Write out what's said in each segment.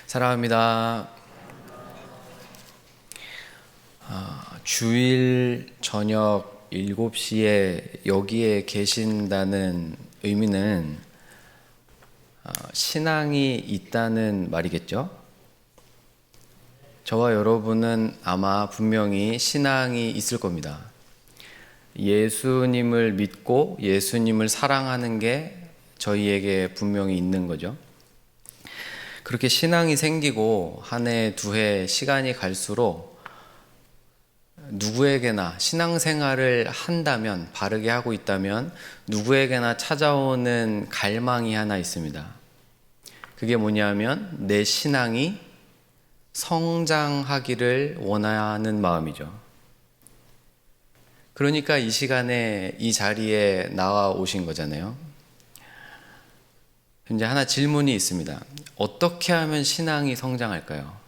사랑합니다. 주일 저녁 7시에 여기에 계신다는 의미는 신앙이 있다는 말이겠죠? 저와 여러분은 아마 분명히 신앙이 있을 겁니다. 예수님을 믿고 예수님을 사랑하는 게 저희에게 분명히 있는 거죠. 그렇게 신앙이 생기고 한 해, 두 해 시간이 갈수록 누구에게나 신앙생활을 한다면, 바르게 하고 있다면 누구에게나 찾아오는 갈망이 하나 있습니다. 그게 뭐냐면 내 신앙이 성장하기를 원하는 마음이죠. 그러니까 이 시간에 이 자리에 나와 오신 거잖아요. 이제 하나 질문이 있습니다. 어떻게 하면 신앙이 성장할까요?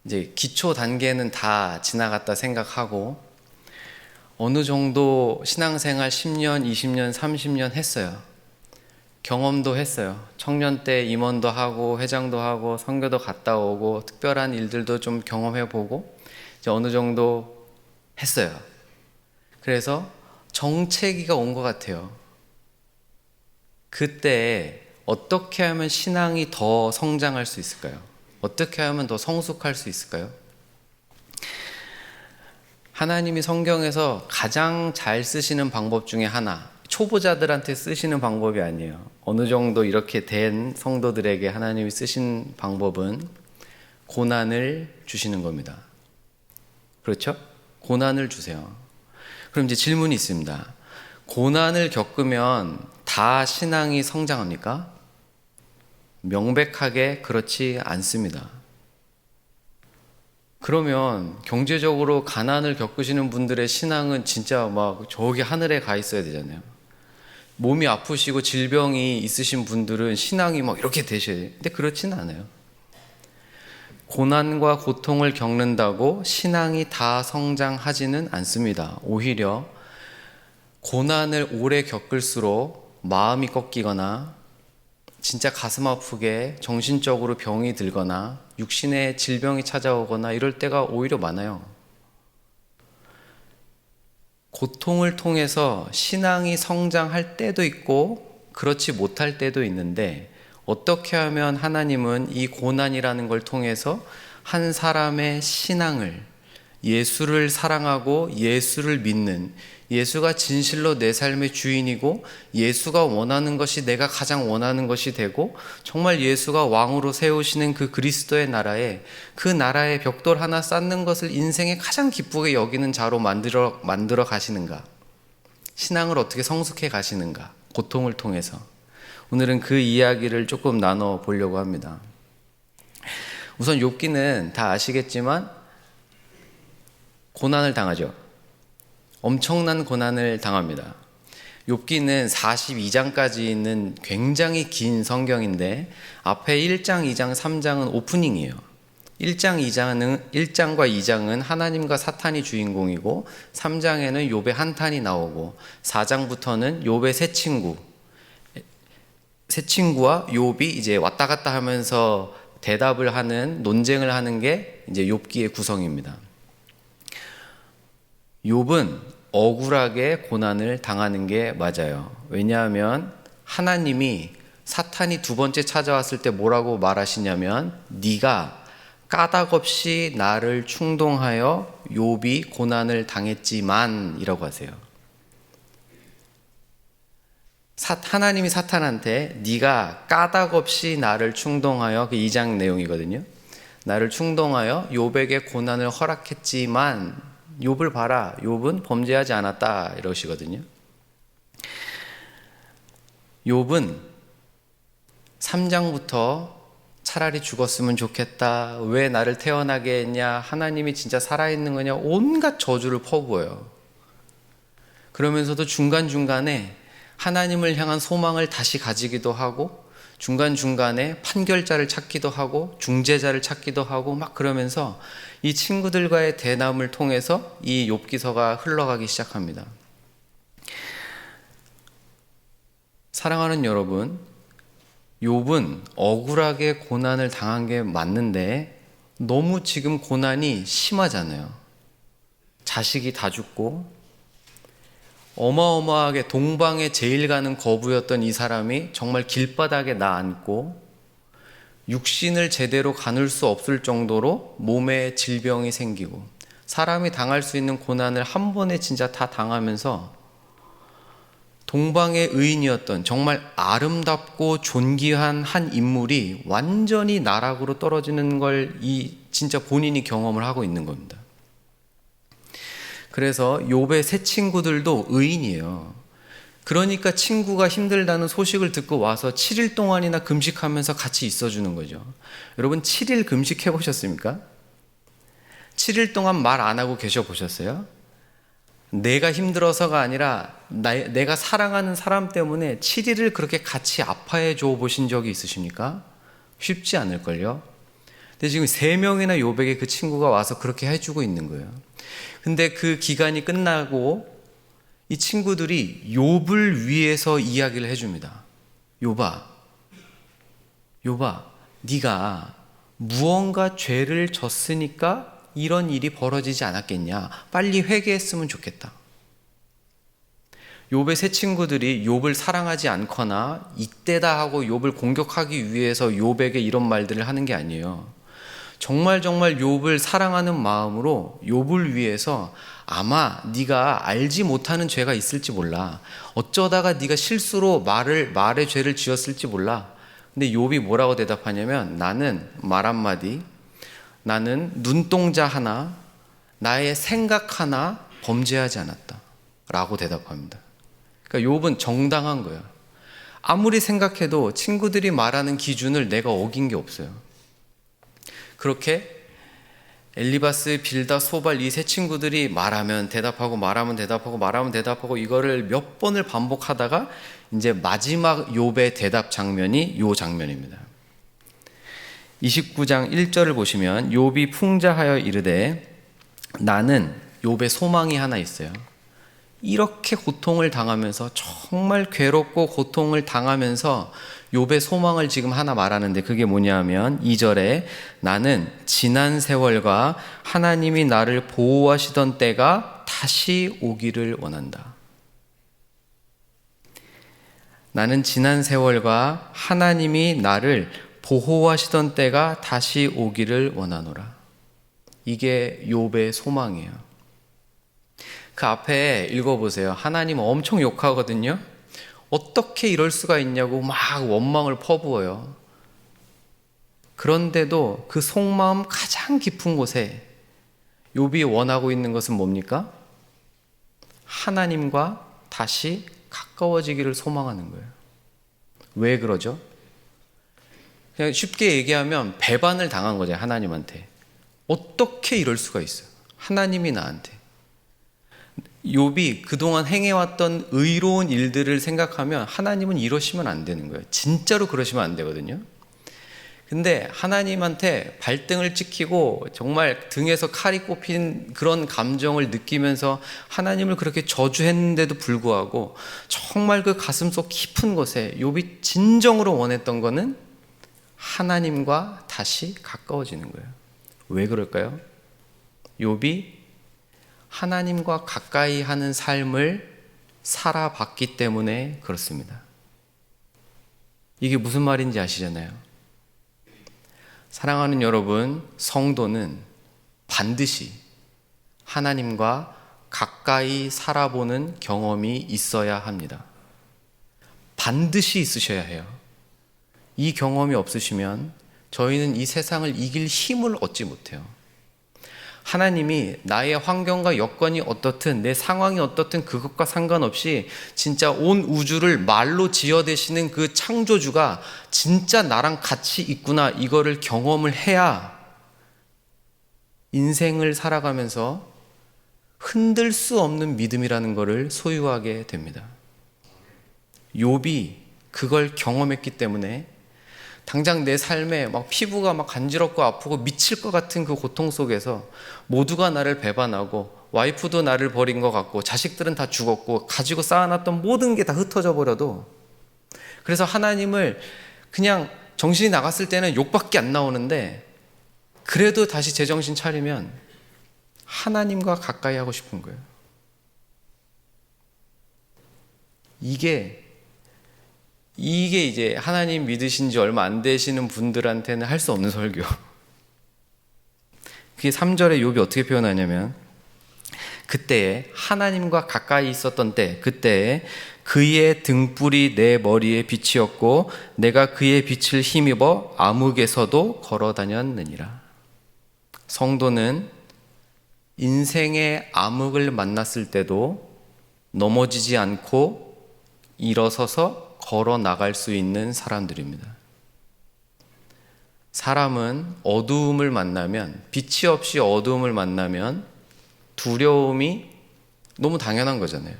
이제 기초 단계는 다 지나갔다 생각하고 어느 정도 신앙생활 10년, 20년, 30년 했어요. 경험도 했어요. 청년 때 임원도 하고 회장도 하고 선교도 갔다 오고 특별한 일들도 좀 경험해보고 이제 어느 정도 했어요. 그래서 정체기가 온 것 같아요. 그때 어떻게 하면 신앙이 더 성장할 수 있을까요? 어떻게 하면 더 성숙할 수 있을까요? 하나님이 성경에서 가장 잘 쓰시는 방법 중에 하나, 초보자들한테 쓰시는 방법이 아니에요. 어느 정도 이렇게 된 성도들에게 하나님이 쓰신 방법은 고난을 주시는 겁니다. 그렇죠? 고난을 주세요. 그럼 이제 질문이 있습니다. 고난을 겪으면 다 신앙이 성장합니까? 명백하게 그렇지 않습니다. 그러면 경제적으로 가난을 겪으시는 분들의 신앙은 진짜 막 저기 하늘에 가 있어야 되잖아요. 몸이 아프시고 질병이 있으신 분들은 신앙이 막 이렇게 되셔야 돼요. 근데 그렇지는 않아요. 고난과 고통을 겪는다고 신앙이 다 성장하지는 않습니다. 오히려 고난을 오래 겪을수록 마음이 꺾이거나 진짜 가슴 아프게 정신적으로 병이 들거나 육신의 질병이 찾아오거나 이럴 때가 오히려 많아요. 고통을 통해서 신앙이 성장할 때도 있고 그렇지 못할 때도 있는데 어떻게 하면 하나님은 이 고난이라는 걸 통해서 한 사람의 신앙을, 예수를 사랑하고 예수를 믿는, 예수가 진실로 내 삶의 주인이고 예수가 원하는 것이 내가 가장 원하는 것이 되고 정말 예수가 왕으로 세우시는 그 그리스도의 나라에, 그 나라의 벽돌 하나 쌓는 것을 인생에 가장 기쁘게 여기는 자로 만들어 가시는가, 신앙을 어떻게 성숙해 가시는가, 고통을 통해서. 오늘은 그 이야기를 조금 나눠 보려고 합니다. 우선 욥기는 다 아시겠지만 고난을 당하죠. 엄청난 고난을 당합니다. 욥기는 42장까지 있는 굉장히 긴 성경인데 앞에 1장, 2장, 3장은 오프닝이에요. 1장과 2장은 하나님과 사탄이 주인공이고 3장에는 욥의 한탄이 나오고 4장부터는 욥의 새 친구와 욥이 이제 왔다 갔다 하면서 대답을 하는, 논쟁을 하는 게 이제 욥기의 구성입니다. 욥은 억울하게 고난을 당하는 게 맞아요. 왜냐하면 하나님이 사탄이 두 번째 찾아왔을 때 뭐라고 말하시냐면 네가 까닭없이 나를 충동하여 욥이 고난을 당했지만 이라고 하세요. 하나님이 사탄한테 네가 까닭없이 나를 충동하여, 그 2장 내용이거든요. 나를 충동하여 욥에게 고난을 허락했지만 욥을 봐라, 욥은 범죄하지 않았다 이러시거든요. 욥은 3장부터 차라리 죽었으면 좋겠다, 왜 나를 태어나게 했냐, 하나님이 진짜 살아있는 거냐, 온갖 저주를 퍼부어요. 그러면서도 중간중간에 하나님을 향한 소망을 다시 가지기도 하고 중간중간에 판결자를 찾기도 하고 중재자를 찾기도 하고 막 그러면서 이 친구들과의 대담을 통해서 이 욥기서가 흘러가기 시작합니다. 사랑하는 여러분, 욥은 억울하게 고난을 당한 게 맞는데 너무 지금 고난이 심하잖아요. 자식이 다 죽고 어마어마하게 동방의 제일 가는 거부였던 이 사람이 정말 길바닥에 나앉고 육신을 제대로 가눌 수 없을 정도로 몸에 질병이 생기고 사람이 당할 수 있는 고난을 한 번에 진짜 다 당하면서 동방의 의인이었던 정말 아름답고 존귀한 한 인물이 완전히 나락으로 떨어지는 걸 진짜 본인이 경험을 하고 있는 겁니다. 그래서 욥의 세 친구들도 의인이에요. 그러니까 친구가 힘들다는 소식을 듣고 와서 7일 동안이나 금식하면서 같이 있어주는 거죠. 여러분 7일 금식해 보셨습니까? 7일 동안 말 안 하고 계셔 보셨어요? 내가 힘들어서가 아니라 내가 사랑하는 사람 때문에 7일을 그렇게 같이 아파해 줘 보신 적이 있으십니까? 쉽지 않을걸요? 근데 지금 3명이나 욥에게 그 친구가 와서 그렇게 해주고 있는 거예요. 근데 그 기간이 끝나고 이 친구들이 욥을 위해서 이야기를 해줍니다. 욥아, 네가 무언가 죄를 졌으니까 이런 일이 벌어지지 않았겠냐. 빨리 회개했으면 좋겠다. 욥의 세 친구들이 욥을 사랑하지 않거나 이때다 하고 욥을 공격하기 위해서 욥에게 이런 말들을 하는 게 아니에요. 정말 욥을 사랑하는 마음으로 욥을 위해서 아마 네가 알지 못하는 죄가 있을지 몰라. 어쩌다가 네가 실수로 말의 죄를 지었을지 몰라. 근데 욥이 뭐라고 대답하냐면 나는 말 한마디, 나는 눈동자 하나, 나의 생각 하나 범죄하지 않았다 라고 대답합니다. 그러니까 욥은 정당한 거예요. 아무리 생각해도 친구들이 말하는 기준을 내가 어긴 게 없어요. 그렇게 엘리바스, 빌다, 소발 이 세 친구들이 말하면 대답하고 이거를 몇 번을 반복하다가 이제 마지막 욥의 대답 장면이 이 장면입니다. 29장 1절을 보시면 욥이 풍자하여 이르되 나는 욥의 소망이 하나 있어요. 이렇게 고통을 당하면서 정말 괴롭고 고통을 당하면서 욥의 소망을 지금 하나 말하는데 그게 뭐냐면 2절에 나는 지난 세월과 하나님이 나를 보호하시던 때가 다시 오기를 원한다. 나는 지난 세월과 하나님이 나를 보호하시던 때가 다시 오기를 원하노라. 이게 욥의 소망이에요. 그 앞에 읽어보세요. 하나님 엄청 욕하거든요. 어떻게 이럴 수가 있냐고 막 원망을 퍼부어요. 그런데도 그 속마음 가장 깊은 곳에 욥이 원하고 있는 것은 뭡니까? 하나님과 다시 가까워지기를 소망하는 거예요. 왜 그러죠? 그냥 쉽게 얘기하면 배반을 당한 거죠. 하나님한테. 어떻게 이럴 수가 있어요? 하나님이 나한테. 욥이 그동안 행해왔던 의로운 일들을 생각하면 하나님은 이러시면 안 되는 거예요. 진짜로 그러시면 안 되거든요. 근데 하나님한테 발등을 찍히고 정말 등에서 칼이 꼽힌 그런 감정을 느끼면서 하나님을 그렇게 저주했는데도 불구하고 정말 그 가슴속 깊은 곳에 욥이 진정으로 원했던 거는 하나님과 다시 가까워지는 거예요. 왜 그럴까요? 욥이 하나님과 가까이 하는 삶을 살아봤기 때문에 그렇습니다. 이게 무슨 말인지 아시잖아요. 사랑하는 여러분, 성도는 반드시 하나님과 가까이 살아보는 경험이 있어야 합니다. 반드시 있으셔야 해요. 이 경험이 없으시면 저희는 이 세상을 이길 힘을 얻지 못해요. 하나님이 나의 환경과 여건이 어떻든 내 상황이 어떻든 그것과 상관없이 진짜 온 우주를 말로 지어대시는 그 창조주가 진짜 나랑 같이 있구나 이거를 경험을 해야 인생을 살아가면서 흔들 수 없는 믿음이라는 것을 소유하게 됩니다. 욥이 그걸 경험했기 때문에 당장 내 삶에 막 피부가 막 간지럽고 아프고 미칠 것 같은 그 고통 속에서 모두가 나를 배반하고 와이프도 나를 버린 것 같고 자식들은 다 죽었고 가지고 쌓아놨던 모든 게 다 흩어져 버려도 그래서 하나님을 그냥 정신이 나갔을 때는 욕밖에 안 나오는데 그래도 다시 제정신 차리면 하나님과 가까이 하고 싶은 거예요. 이게 이제 하나님 믿으신 지 얼마 안 되시는 분들한테는 할 수 없는 설교. 그게 3절에 욥이 어떻게 표현하냐면 그때에 하나님과 가까이 있었던 때, 그때에 그의 등불이 내 머리에 빛이었고 내가 그의 빛을 힘입어 암흑에서도 걸어 다녔느니라. 성도는 인생의 암흑을 만났을 때도 넘어지지 않고 일어서서 걸어 나갈 수 있는 사람들입니다. 사람은 어두움을 만나면, 빛이 없이 어두움을 만나면 두려움이 너무 당연한 거잖아요.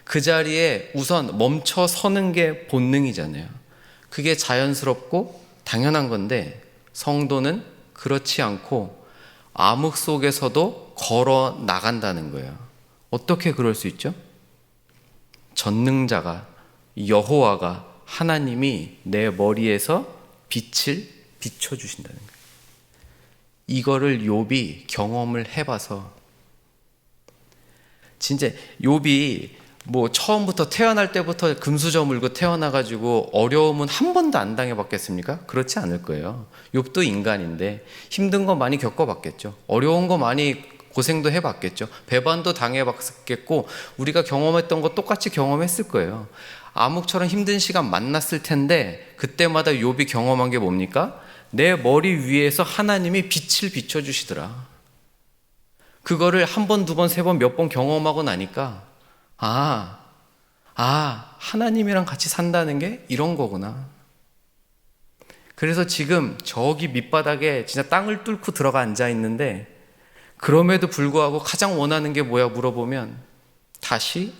그 자리에 우선 멈춰 서는 게 본능이잖아요. 그게 자연스럽고 당연한 건데 성도는 그렇지 않고 암흑 속에서도 걸어 나간다는 거예요. 어떻게 그럴 수 있죠? 전능자가, 여호와가, 하나님이 내 머리에서 빛을 비춰주신다는 거예요. 이거를 욥이 경험을 해봐서, 진짜 욥이 뭐 처음부터 태어날 때부터 금수저 물고 태어나가지고 어려움은 한 번도 안 당해봤겠습니까? 그렇지 않을 거예요. 욥도 인간인데 힘든 거 많이 겪어봤겠죠. 어려운 거 많이 고생도 해봤겠죠. 배반도 당해봤겠고 우리가 경험했던 거 똑같이 경험했을 거예요. 암흑처럼 힘든 시간 만났을 텐데 그때마다 욥이 경험한 게 뭡니까? 내 머리 위에서 하나님이 빛을 비춰주시더라. 그거를 한 번, 두 번, 세 번, 몇 번 경험하고 나니까 하나님이랑 같이 산다는 게 이런 거구나. 그래서 지금 저기 밑바닥에 진짜 땅을 뚫고 들어가 앉아 있는데 그럼에도 불구하고 가장 원하는 게 뭐야 물어보면 다시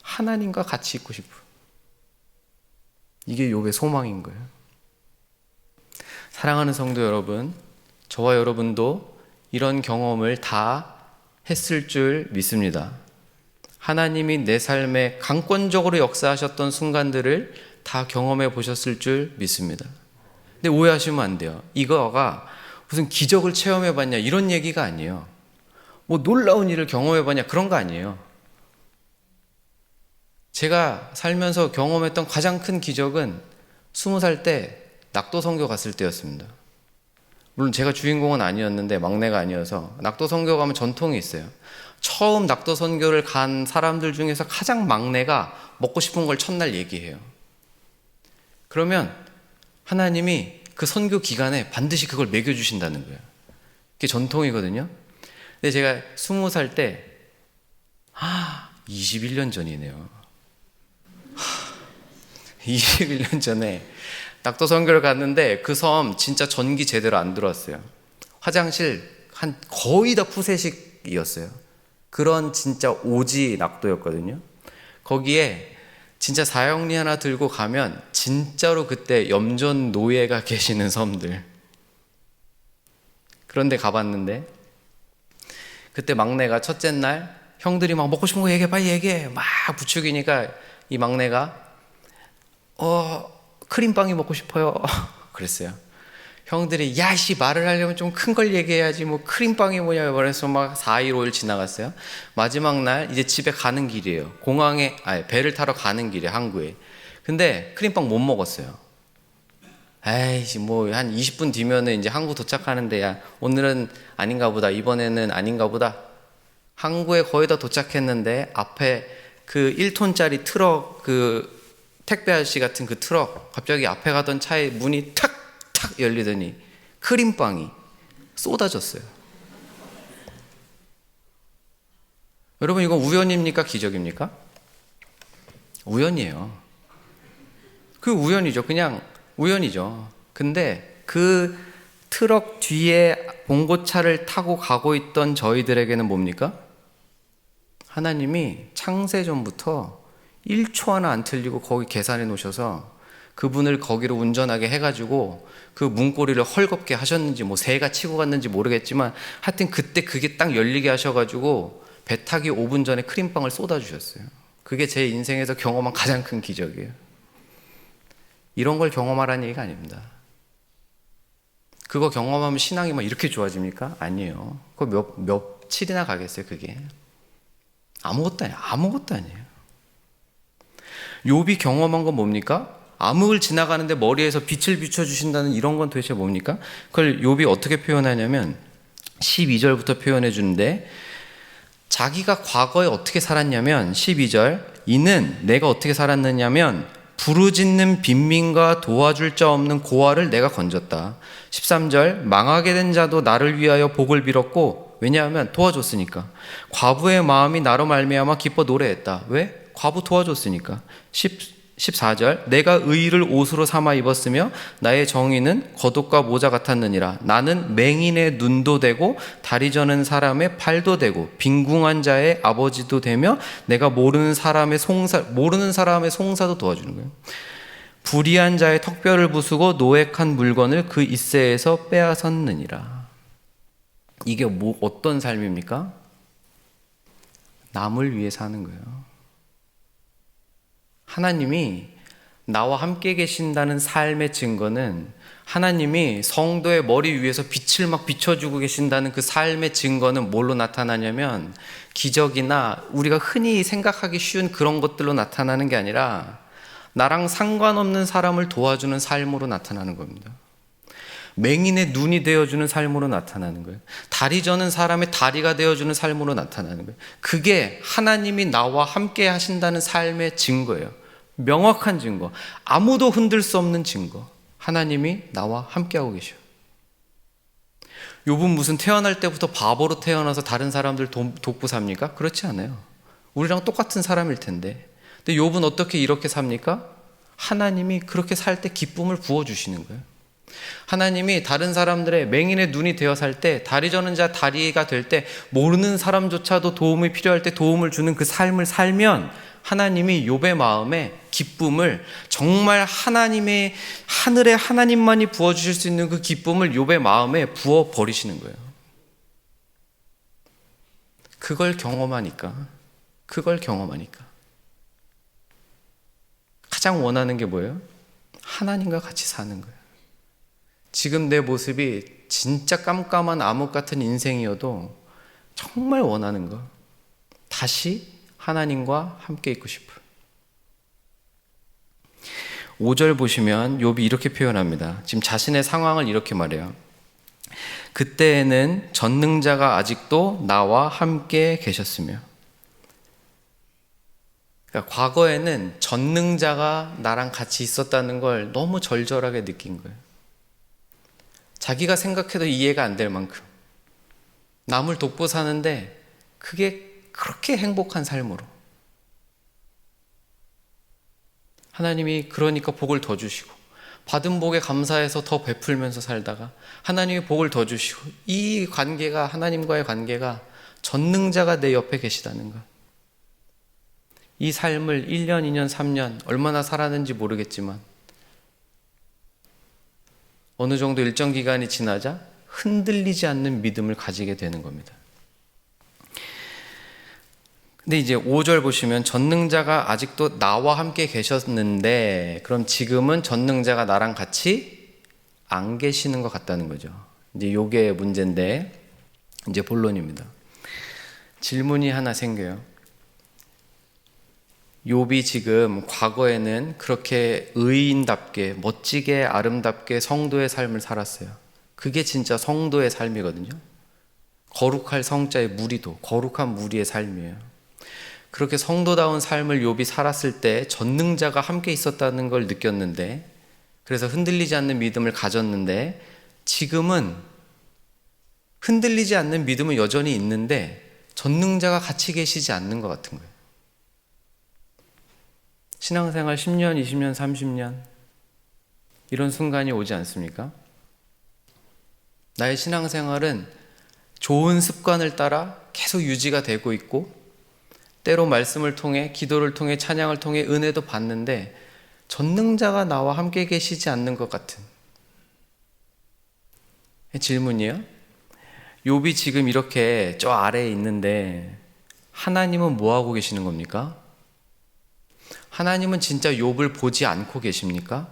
하나님과 같이 있고 싶어. 이게 욥의 소망인 거예요. 사랑하는 성도 여러분, 저와 여러분도 이런 경험을 다 했을 줄 믿습니다. 하나님이 내 삶에 강권적으로 역사하셨던 순간들을 다 경험해 보셨을 줄 믿습니다. 근데 오해하시면 안 돼요. 이거가 무슨 기적을 체험해 봤냐 이런 얘기가 아니에요. 뭐 놀라운 일을 경험해 봤냐 그런 거 아니에요. 제가 살면서 경험했던 가장 큰 기적은 20살 때 낙도 선교 갔을 때였습니다. 물론 제가 주인공은 아니었는데 막내가 아니어서 낙도 선교 가면 전통이 있어요. 처음 낙도 선교를 간 사람들 중에서 가장 막내가 먹고 싶은 걸 첫날 얘기해요. 그러면 하나님이 그 선교 기간에 반드시 그걸 먹여주신다는 거예요. 그게 전통이거든요. 근데 제가 20살 때 21년 전이네요. 21년 전에 낙도 선교를 갔는데 그 섬 진짜 전기 제대로 안 들어왔어요. 화장실 한 거의 다 푸세식이었어요. 그런 진짜 오지 낙도였거든요. 거기에 진짜 사형리 하나 들고 가면 진짜로 그때 염전 노예가 계시는 섬들, 그런데 가봤는데 그때 막내가 첫째 날 형들이 막 먹고 싶은 거 얘기해, 빨리 얘기해, 막 부추기니까 이 막내가 크림빵이 먹고 싶어요 그랬어요. 형들이 야씨 말을 하려면 좀 큰 걸 얘기해야지 뭐 크림빵이 뭐냐 그래서 막 4일 5일 지나갔어요. 마지막 날 이제 집에 가는 길이에요. 공항에 배를 타러 가는 길이에요, 항구에. 근데 크림빵 못 먹었어요. 에이씨 뭐 한 20분 뒤면은 이제 항구 도착하는데 야 오늘은 아닌가 보다, 이번에는 아닌가 보다. 항구에 거의 다 도착했는데 앞에 그 1톤짜리 트럭, 그 택배 아저씨 같은 그 트럭, 갑자기 앞에 가던 차의 문이 탁 열리더니 크림빵이 쏟아졌어요. 여러분 이건 우연입니까? 기적입니까? 우연이에요. 그 우연이죠. 그냥 우연이죠. 근데 그 트럭 뒤에 봉고차를 타고 가고 있던 저희들에게는 뭡니까? 하나님이 창세전부터 1초 하나 안 틀리고 거기 계산해 놓으셔서 그분을 거기로 운전하게 해가지고 그 문고리를 헐겁게 하셨는지 뭐 새가 치고 갔는지 모르겠지만 하여튼 그때 그게 딱 열리게 하셔가지고 배 타기 5분 전에 크림빵을 쏟아주셨어요. 그게 제 인생에서 경험한 가장 큰 기적이에요. 이런 걸 경험하라는 얘기가 아닙니다. 그거 경험하면 신앙이 막 이렇게 좋아집니까? 아니에요. 그거 며칠이나 가겠어요, 그게. 아무것도 아니에요. 아무것도 아니에요. 욥이 경험한 건 뭡니까? 암흑을 지나가는데 머리에서 빛을 비춰주신다는 이런 건 도대체 뭡니까? 그걸 욥이 어떻게 표현하냐면 12절부터 표현해 주는데, 자기가 과거에 어떻게 살았냐면 12절, 이는 내가 어떻게 살았느냐면 부르짖는 빈민과 도와줄 자 없는 고아를 내가 건졌다. 13절, 망하게 된 자도 나를 위하여 복을 빌었고, 왜냐하면 도와줬으니까. 과부의 마음이 나로 말미암아 기뻐 노래했다. 왜? 과부 도와줬으니까. 14절, 내가 의의를 옷으로 삼아 입었으며 나의 정의는 겉옷과 모자 같았느니라. 나는 맹인의 눈도 되고 다리 저는 사람의 팔도 되고 빈궁한 자의 아버지도 되며 내가 모르는 사람의 송사도 도와주는 거예요. 불의한 자의 턱뼈를 부수고 노획한 물건을 그 이새에서 빼앗았느니라. 이게 어떤 삶입니까? 남을 위해 사는 거예요. 하나님이 나와 함께 계신다는 삶의 증거는, 하나님이 성도의 머리 위에서 빛을 막 비춰주고 계신다는 그 삶의 증거는 뭘로 나타나냐면, 기적이나 우리가 흔히 생각하기 쉬운 그런 것들로 나타나는 게 아니라 나랑 상관없는 사람을 도와주는 삶으로 나타나는 겁니다. 맹인의 눈이 되어주는 삶으로 나타나는 거예요. 다리 저는 사람의 다리가 되어주는 삶으로 나타나는 거예요. 그게 하나님이 나와 함께 하신다는 삶의 증거예요. 명확한 증거, 아무도 흔들 수 없는 증거. 하나님이 나와 함께하고 계셔. 욥은 무슨 태어날 때부터 바보로 태어나서 다른 사람들 돕고 삽니까? 그렇지 않아요. 우리랑 똑같은 사람일 텐데. 근데 욥은 어떻게 이렇게 삽니까? 하나님이 그렇게 살 때 기쁨을 부어주시는 거예요. 하나님이 다른 사람들의 맹인의 눈이 되어 살 때, 다리 저는 자 다리가 될 때, 모르는 사람조차도 도움이 필요할 때 도움을 주는 그 삶을 살면 하나님이 욥의 마음에 기쁨을, 정말 하나님의 하늘에 하나님만이 부어주실 수 있는 그 기쁨을 욥의 마음에 부어버리시는 거예요. 그걸 경험하니까 가장 원하는 게 뭐예요? 하나님과 같이 사는 거예요. 지금 내 모습이 진짜 깜깜한 암흑 같은 인생이어도 정말 원하는 거, 다시 하나님과 함께 있고 싶어요. 5절 보시면 욥이 이렇게 표현합니다. 지금 자신의 상황을 이렇게 말해요. 그때에는 전능자가 아직도 나와 함께 계셨으며. 그러니까 과거에는 전능자가 나랑 같이 있었다는 걸 너무 절절하게 느낀 거예요. 자기가 생각해도 이해가 안 될 만큼 남을 돕고 사는데 그게 그렇게 행복한 삶으로, 하나님이 그러니까 복을 더 주시고, 받은 복에 감사해서 더 베풀면서 살다가 하나님이 복을 더 주시고, 이 관계가, 하나님과의 관계가 전능자가 내 옆에 계시다는 것, 이 삶을 1년, 2년, 3년 얼마나 살았는지 모르겠지만 어느 정도 일정 기간이 지나자 흔들리지 않는 믿음을 가지게 되는 겁니다. 근데 이제 5절 보시면 전능자가 아직도 나와 함께 계셨는데, 그럼 지금은 전능자가 나랑 같이 안 계시는 것 같다는 거죠. 이제 요게 문제인데, 이제 본론입니다. 질문이 하나 생겨요. 욥이 지금 과거에는 그렇게 의인답게, 멋지게, 아름답게 성도의 삶을 살았어요. 그게 진짜 성도의 삶이거든요. 거룩할 성자의 무리도, 거룩한 무리의 삶이에요. 그렇게 성도다운 삶을 욥이 살았을 때 전능자가 함께 있었다는 걸 느꼈는데, 그래서 흔들리지 않는 믿음을 가졌는데, 지금은 흔들리지 않는 믿음은 여전히 있는데 전능자가 같이 계시지 않는 것 같은 거예요. 신앙생활 10년, 20년, 30년 이런 순간이 오지 않습니까? 나의 신앙생활은 좋은 습관을 따라 계속 유지가 되고 있고, 때로 말씀을 통해, 기도를 통해, 찬양을 통해 은혜도 받는데 전능자가 나와 함께 계시지 않는 것 같은 질문이에요. 욥이 지금 이렇게 저 아래에 있는데 하나님은 뭐 하고 계시는 겁니까? 하나님은 진짜 욥을 보지 않고 계십니까?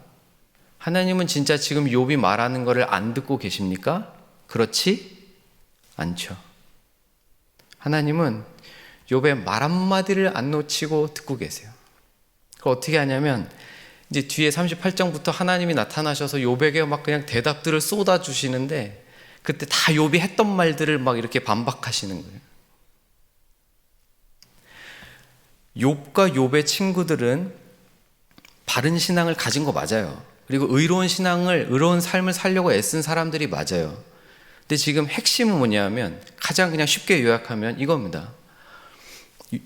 하나님은 진짜 지금 욥이 말하는 것을 안 듣고 계십니까? 그렇지 않죠. 하나님은 욥의 말 한마디를 안 놓치고 듣고 계세요. 그걸 어떻게 하냐면 이제 뒤에 38장부터 하나님이 나타나셔서 욥에게 막 그냥 대답들을 쏟아주시는데 그때 다 욥이 했던 말들을 막 이렇게 반박하시는 거예요. 욥과 욥의 친구들은 바른 신앙을 가진 거 맞아요. 그리고 의로운 삶을 살려고 애쓴 사람들이 맞아요. 근데 지금 핵심은 뭐냐면 가장 그냥 쉽게 요약하면 이겁니다.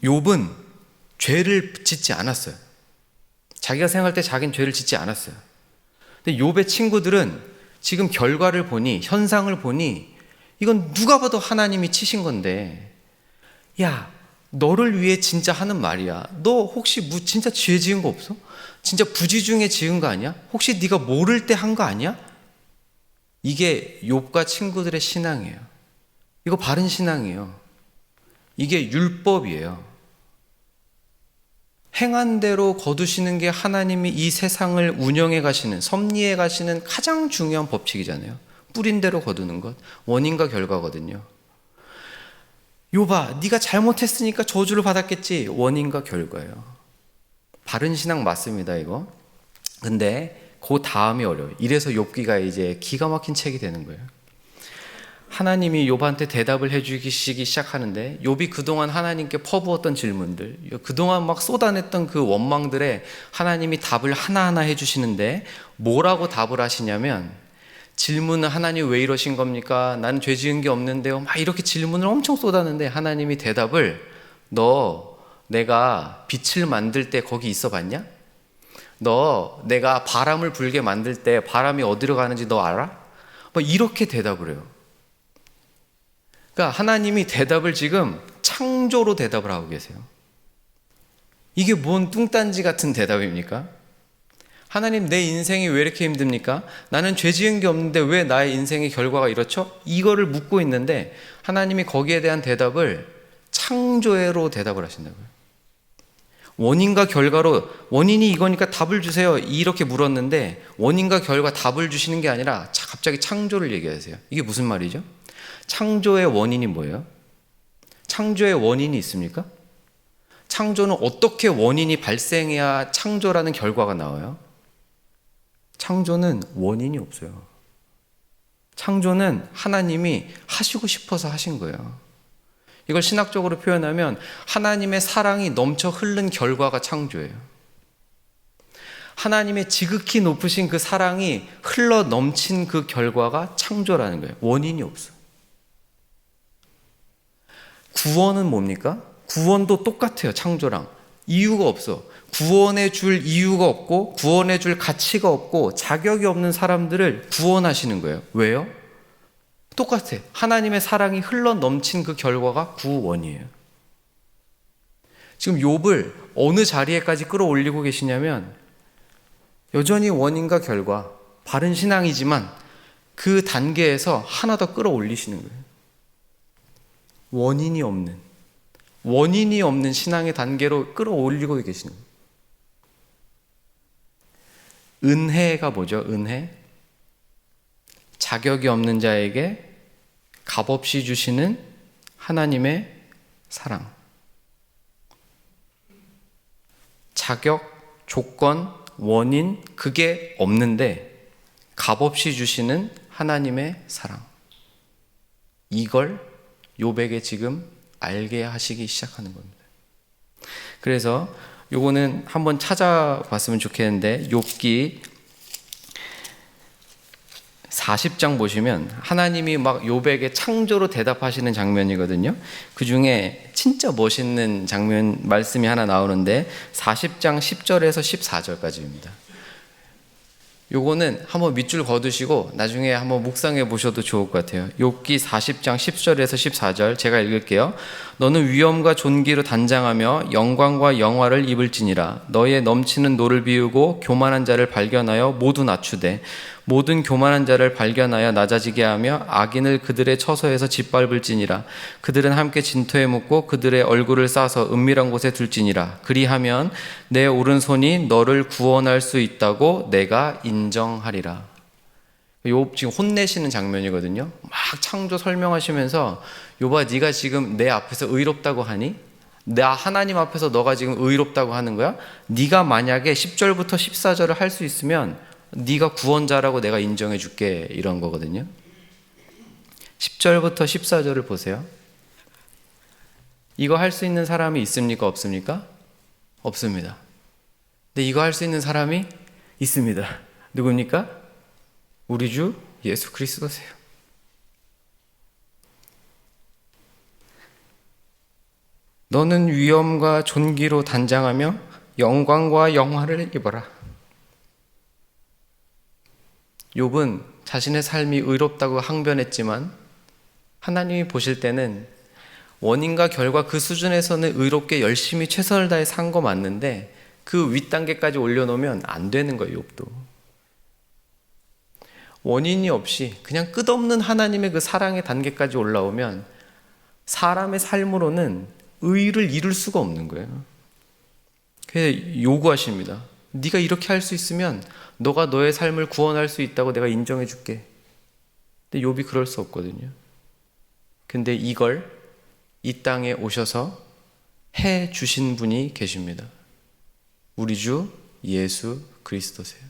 욥은 죄를 짓지 않았어요. 자기가 생각할 때 자기는 죄를 짓지 않았어요. 근데 욥의 친구들은 지금 결과를 보니, 현상을 보니 이건 누가 봐도 하나님이 치신 건데, 야, 너를 위해 진짜 하는 말이야. 너 혹시 진짜 죄 지은 거 없어? 진짜 부지 중에 지은 거 아니야? 혹시 네가 모를 때 한 거 아니야? 이게 욥과 친구들의 신앙이에요. 이거 바른 신앙이에요. 이게 율법이에요. 행한 대로 거두시는 게 하나님이 이 세상을 운영해 가시는, 섭리해 가시는 가장 중요한 법칙이잖아요. 뿌린 대로 거두는 것, 원인과 결과거든요. 욥아, 네가 잘못했으니까 저주를 받았겠지. 원인과 결과예요. 바른 신앙 맞습니다, 이거. 근데 그 다음이 어려워요. 이래서 욥기가 이제 기가 막힌 책이 되는 거예요. 하나님이 욥한테 대답을 해주시기 시작하는데 욥이 그동안 하나님께 퍼부었던 질문들, 그동안 막 쏟아냈던 그 원망들에 하나님이 답을 하나하나 해주시는데 뭐라고 답을 하시냐면, 질문은 하나님 왜 이러신 겁니까? 나는 죄 지은 게 없는데요. 막 이렇게 질문을 엄청 쏟았는데 하나님이 대답을, 너 내가 빛을 만들 때 거기 있어 봤냐? 너 내가 바람을 불게 만들 때 바람이 어디로 가는지 너 알아? 막 이렇게 대답을 해요. 그러니까 하나님이 대답을 지금 창조로 대답을 하고 계세요. 이게 뭔 뚱딴지 같은 대답입니까? 하나님, 내 인생이 왜 이렇게 힘듭니까? 나는 죄 지은 게 없는데 왜 나의 인생의 결과가 이렇죠? 이거를 묻고 있는데 하나님이 거기에 대한 대답을 창조로 대답을 하신다고요. 원인과 결과로, 원인이 이거니까 답을 주세요 이렇게 물었는데 원인과 결과 답을 주시는 게 아니라 갑자기 창조를 얘기하세요. 이게 무슨 말이죠? 창조의 원인이 뭐예요? 창조의 원인이 있습니까? 창조는 어떻게 원인이 발생해야 창조라는 결과가 나와요? 창조는 원인이 없어요. 창조는 하나님이 하시고 싶어서 하신 거예요. 이걸 신학적으로 표현하면 하나님의 사랑이 넘쳐 흐른 결과가 창조예요. 하나님의 지극히 높으신 그 사랑이 흘러 넘친 그 결과가 창조라는 거예요. 원인이 없어. 구원은 뭡니까? 구원도 똑같아요. 창조랑. 이유가 없어. 구원해 줄 이유가 없고 구원해 줄 가치가 없고 자격이 없는 사람들을 구원하시는 거예요. 왜요? 똑같아. 하나님의 사랑이 흘러 넘친 그 결과가 구원이에요. 지금 욥을 어느 자리에까지 끌어올리고 계시냐면 여전히 원인과 결과, 바른 신앙이지만 그 단계에서 하나 더 끌어올리시는 거예요. 원인이 없는 신앙의 단계로 끌어올리고 계시는 거예요. 은혜가 뭐죠? 은혜? 자격이 없는 자에게 값없이 주시는 하나님의 사랑. 자격, 조건, 원인, 그게 없는데 값없이 주시는 하나님의 사랑. 이걸 욥에게 지금 알게 하시기 시작하는 겁니다. 그래서 요거는 한번 찾아봤으면 좋겠는데 욥기 40장 보시면 하나님이 막 욥에게 창조로 대답하시는 장면이거든요. 그 중에 진짜 멋있는 장면 말씀이 하나 나오는데 40장 10절에서 14절까지입니다. 요거는 한번 밑줄 거두시고 나중에 한번 묵상해 보셔도 좋을 것 같아요. 욥기 40장 10절에서 14절 제가 읽을게요. 너는 위엄과 존귀로 단장하며 영광과 영화를 입을지니라. 너의 넘치는 노를 비우고 교만한 자를 발견하여 모두 낮추되 모든 교만한 자를 발견하여 낮아지게 하며 악인을 그들의 처소에서 짓밟을지니라. 그들은 함께 진토에 묻고 그들의 얼굴을 싸서 은밀한 곳에 둘지니라. 그리하면 내 오른손이 너를 구원할 수 있다고 내가 인정하리라. 욥 지금 혼내시는 장면이거든요. 막 창조 설명하시면서 욥아, 네가 지금 내 앞에서 의롭다고 하니? 나 하나님 앞에서 너가 지금 의롭다고 하는 거야? 네가 만약에 10절부터 14절을 할 수 있으면 네가 구원자라고 내가 인정해 줄게, 이런 거거든요. 10절부터 14절을 보세요. 이거 할 수 있는 사람이 있습니까? 없습니까? 없습니다. 근데 이거 할 수 있는 사람이 있습니다. 누굽니까? 우리 주 예수 그리스도세요. 너는 위엄과 존귀로 단장하며 영광과 영화를 입어라. 욥은 자신의 삶이 의롭다고 항변했지만 하나님이 보실 때는 원인과 결과 그 수준에서는 의롭게 열심히 최선을 다해 산 거 맞는데 그 윗단계까지 올려놓으면 안 되는 거예요. 욥도 원인이 없이 그냥 끝없는 하나님의 그 사랑의 단계까지 올라오면 사람의 삶으로는 의를 이룰 수가 없는 거예요. 그래서 요구하십니다. 네가 이렇게 할 수 있으면 너가 너의 삶을 구원할 수 있다고 내가 인정해 줄게. 근데 욥이 그럴 수 없거든요. 근데 이걸 이 땅에 오셔서 해 주신 분이 계십니다. 우리 주 예수 그리스도세요.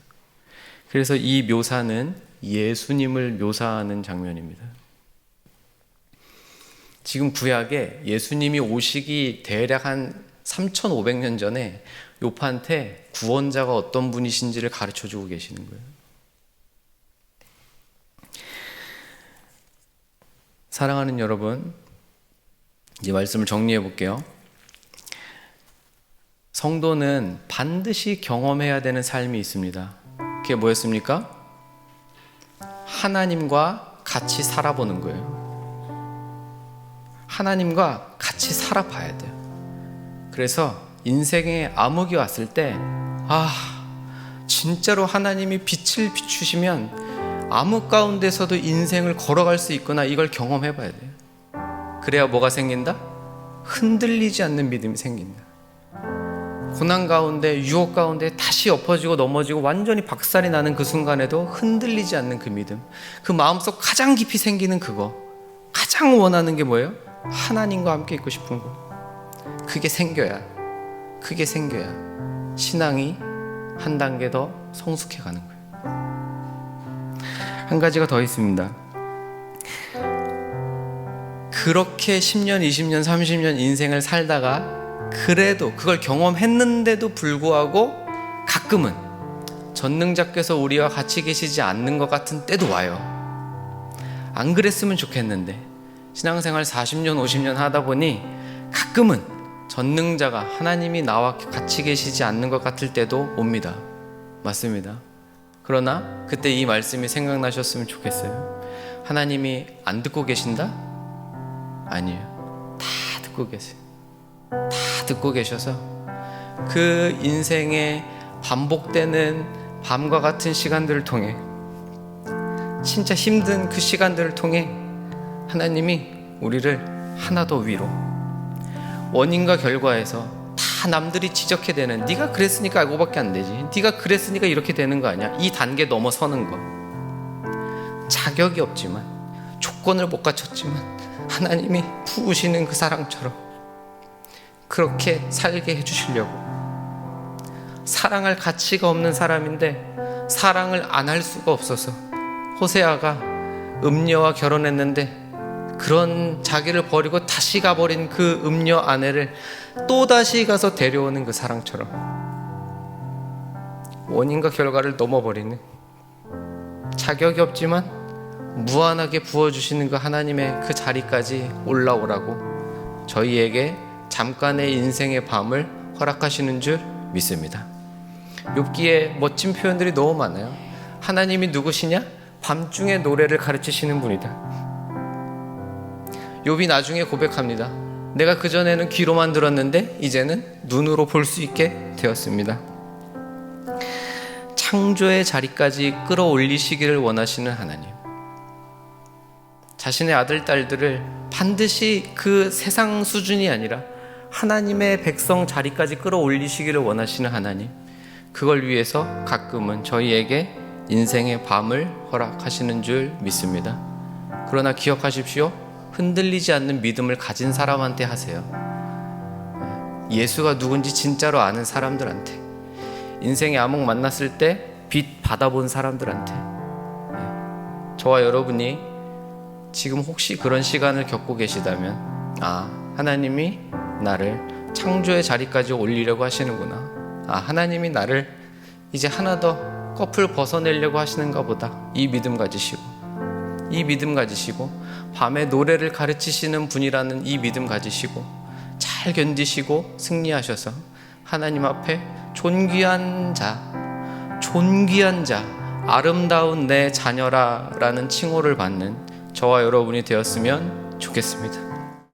그래서 이 묘사는 예수님을 묘사하는 장면입니다. 지금 구약에 예수님이 오시기 대략 한 3,500년 전에 욥한테 구원자가 어떤 분이신지를 가르쳐주고 계시는 거예요. 사랑하는 여러분, 이제 말씀을 정리해 볼게요. 성도는 반드시 경험해야 되는 삶이 있습니다. 그게 뭐였습니까? 하나님과 같이 살아보는 거예요. 하나님과 같이 살아봐야 돼요. 그래서 인생에 암흑이 왔을 때 진짜로 하나님이 빛을 비추시면 암흑 가운데서도 인생을 걸어갈 수 있구나, 이걸 경험해 봐야 돼요. 그래야 뭐가 생긴다? 흔들리지 않는 믿음이 생긴다. 고난 가운데, 유혹 가운데 다시 엎어지고 넘어지고 완전히 박살이 나는 그 순간에도 흔들리지 않는 그 믿음, 그 마음속 가장 깊이 생기는 그거, 가장 원하는 게 뭐예요? 하나님과 함께 있고 싶은 거. 그게 생겨야 신앙이 한 단계 더 성숙해 가는 거예요. 한 가지가 더 있습니다. 그렇게 10년, 20년, 30년 인생을 살다가 그래도 그걸 경험했는데도 불구하고 가끔은 전능자께서 우리와 같이 계시지 않는 것 같은 때도 와요. 안 그랬으면 좋겠는데 신앙생활 40년, 50년 하다 보니 가끔은 전능자가, 하나님이 나와 같이 계시지 않는 것 같을 때도 옵니다. 맞습니다. 그러나 그때 이 말씀이 생각나셨으면 좋겠어요. 하나님이 안 듣고 계신다? 아니에요. 다 듣고 계세요. 다 듣고 계셔서 그 인생의 반복되는 밤과 같은 시간들을 통해, 진짜 힘든 그 시간들을 통해 하나님이 우리를 하나 더 위로, 원인과 결과에서 다 남들이 지적해대는 네가 그랬으니까 알고밖에 안 되지, 네가 그랬으니까 이렇게 되는 거 아니야, 이 단계 넘어서는 거, 자격이 없지만, 조건을 못 갖췄지만 하나님이 부으시는 그 사랑처럼 그렇게 살게 해주시려고. 사랑할 가치가 없는 사람인데 사랑을 안 할 수가 없어서 호세아가 음녀와 결혼했는데 그런 자기를 버리고 다시 가버린 그 음녀 아내를 또다시 가서 데려오는 그 사랑처럼 원인과 결과를 넘어버리는, 자격이 없지만 무한하게 부어주시는 그 하나님의 그 자리까지 올라오라고 저희에게 잠깐의 인생의 밤을 허락하시는 줄 믿습니다. 욥기에 멋진 표현들이 너무 많아요. 하나님이 누구시냐? 밤중에 노래를 가르치시는 분이다. 욥이 나중에 고백합니다. 내가 그전에는 귀로만 들었는데 이제는 눈으로 볼 수 있게 되었습니다. 창조의 자리까지 끌어올리시기를 원하시는 하나님, 자신의 아들, 딸들을 반드시 그 세상 수준이 아니라 하나님의 백성 자리까지 끌어올리시기를 원하시는 하나님, 그걸 위해서 가끔은 저희에게 인생의 밤을 허락하시는 줄 믿습니다. 그러나 기억하십시오. 흔들리지 않는 믿음을 가진 사람한테 하세요. 예수가 누군지 진짜로 아는 사람들한테, 인생의 암흑 만났을 때 빛 받아본 사람들한테, 저와 여러분이 지금 혹시 그런 시간을 겪고 계시다면, 하나님이 나를 창조의 자리까지 올리려고 하시는구나, 하나님이 나를 이제 하나 더 껍을 벗어내려고 하시는가 보다, 이 믿음 가지시고 밤에 노래를 가르치시는 분이라는 이 믿음 가지시고 잘 견디시고 승리하셔서 하나님 앞에 존귀한 자, 아름다운 내 자녀라 라는 칭호를 받는 저와 여러분이 되었으면 좋겠습니다.